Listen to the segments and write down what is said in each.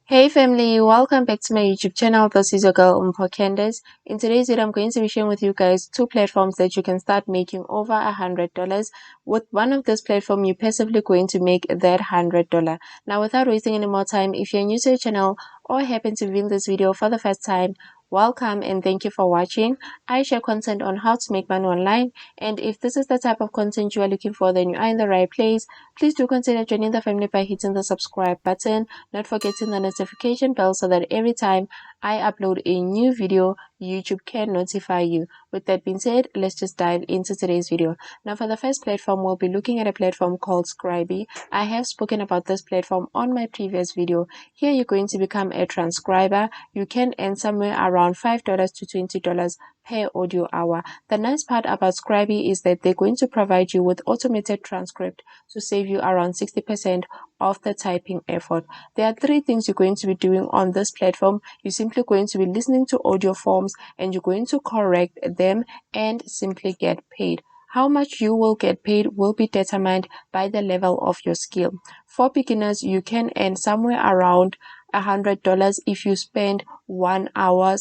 Hey family, welcome back to my YouTube channel. This is your girl Mpho. In today's video, I'm going to be sharing with you guys two platforms that you can start making over $100. With one of this platform, you're passively going to make that $100. Now, without wasting any more time, if you're new to the channel or happen to view this video for the first time, welcome and thank you for watching. I share content on how to make money online, and if this is the type of content you are looking for, then you are in the right place. Please do consider joining the family by hitting the subscribe button, not forgetting the notification bell so that every time I upload a new video, YouTube can notify you. With that being said, let's just dive into today's video. Now, for the first platform, we'll be looking at a platform called Scribey. I have spoken about this platform on my previous video. Here, you're going to become a transcriber. You can earn somewhere around $5 to $20 per audio hour. The nice part about Scribey is that they're going to provide you with automated transcript to save you around 60% of the typing effort. There are three things you're going to be doing on this platform. You're simply going to be listening to audio forms and you're going to correct them and simply get paid. How much you will get paid will be determined by the level of your skill. For beginners, you can earn somewhere around $100 if you spend 1 hour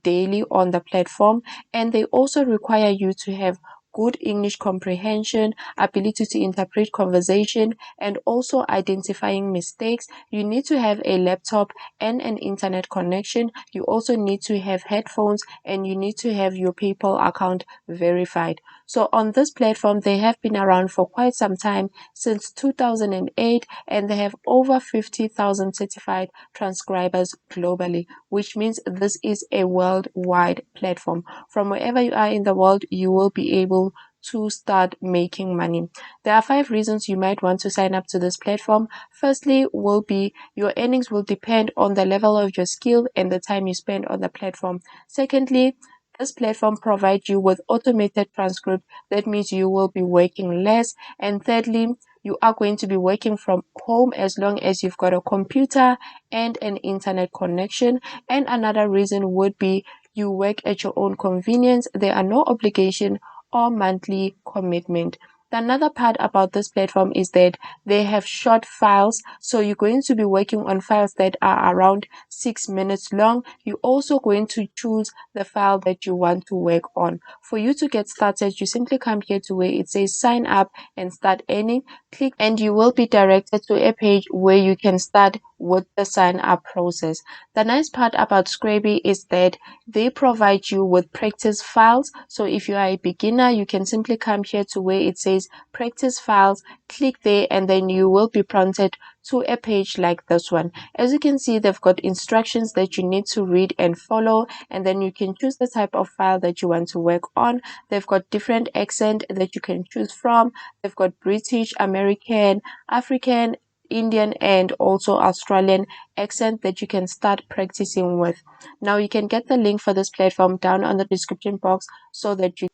daily on the platform, and they also require you to have good English comprehension, ability to interpret conversation, and also identifying mistakes. You need to have a laptop and an internet connection. You also need to have headphones and you need to have your PayPal account verified. So on this platform, they have been around for quite some time, since 2008, and they have over 50,000 certified transcribers globally, which means this is a worldwide platform. From wherever you are in the world, you will be able to start making money. There are 5 reasons you might want to sign up to this platform. Firstly, will be your earnings will depend on the level of your skill and the time you spend on the platform. Secondly, this platform provides you with automated transcript. That means you will be working less. And thirdly, you are going to be working from home as long as you've got a computer and an internet connection. And another reason would be you work at your own convenience. There are no obligation or monthly commitment. Another part about this platform is that they have short files, so you're going to be working on files that are around 6 minutes long. You're also going to choose the file that you want to work on. For you to get started, you simply come here to where it says sign up and start earning. Click and you will be directed to a page where you can start with the sign up process. The nice part about Scribey is that they provide you with practice files. So if you are a beginner, you can simply come here to where it says practice files, click there, and then you will be prompted to a page like this one. As you can see, they've got instructions that you need to read and follow, and then you can choose the type of file that you want to work on. They've got different accent that you can choose from. They've got British, American, African, Indian, and also Australian accent that you can start practicing with. Now you can get the link for this platform down on the description box so that you.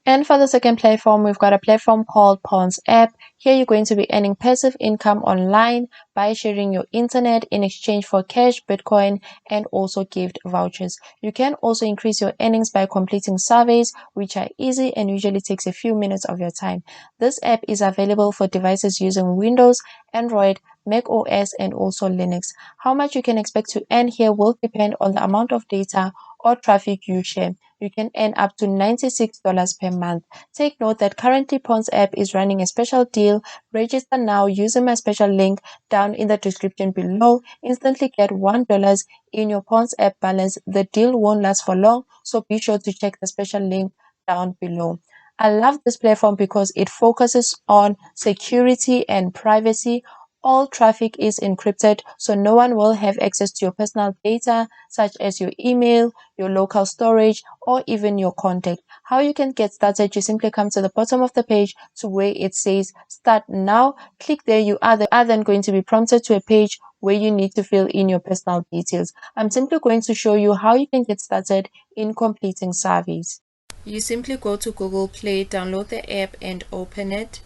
And for the second platform, we've got a platform called pawns.app. Here you're going to be earning passive income online by sharing your internet in exchange for cash, Bitcoin, and also gift vouchers. You can also increase your earnings by completing surveys, which are easy and usually takes a few minutes of your time. This app is available for devices using Windows, Android, Mac OS, and also Linux. How much you can expect to earn here will depend on the amount of data or traffic you share. You can earn up to $96 per month. Take note that currently Pawns app is running a special deal. Register now using my special link down in the description below. Instantly get $1 in your Pawns app balance. The deal won't last for long, so be sure to check the special link down below. I love this platform because it focuses on security and privacy. All traffic is encrypted, so no one will have access to your personal data, such as your email, your local storage, or even your contact. How you can get started, you simply come to the bottom of the page to where it says start now. Click there. You are then going to be prompted to a page where you need to fill in your personal details. I'm simply going to show you how you can get started in completing surveys. You simply go to Google Play, download the app, and open it.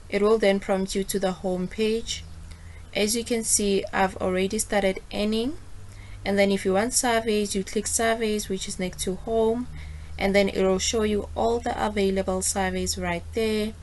It will then prompt you to the home page. As you can see, I've already started earning. And then if you want surveys, you click surveys, which is next to home, and then it will show you all the available surveys right there.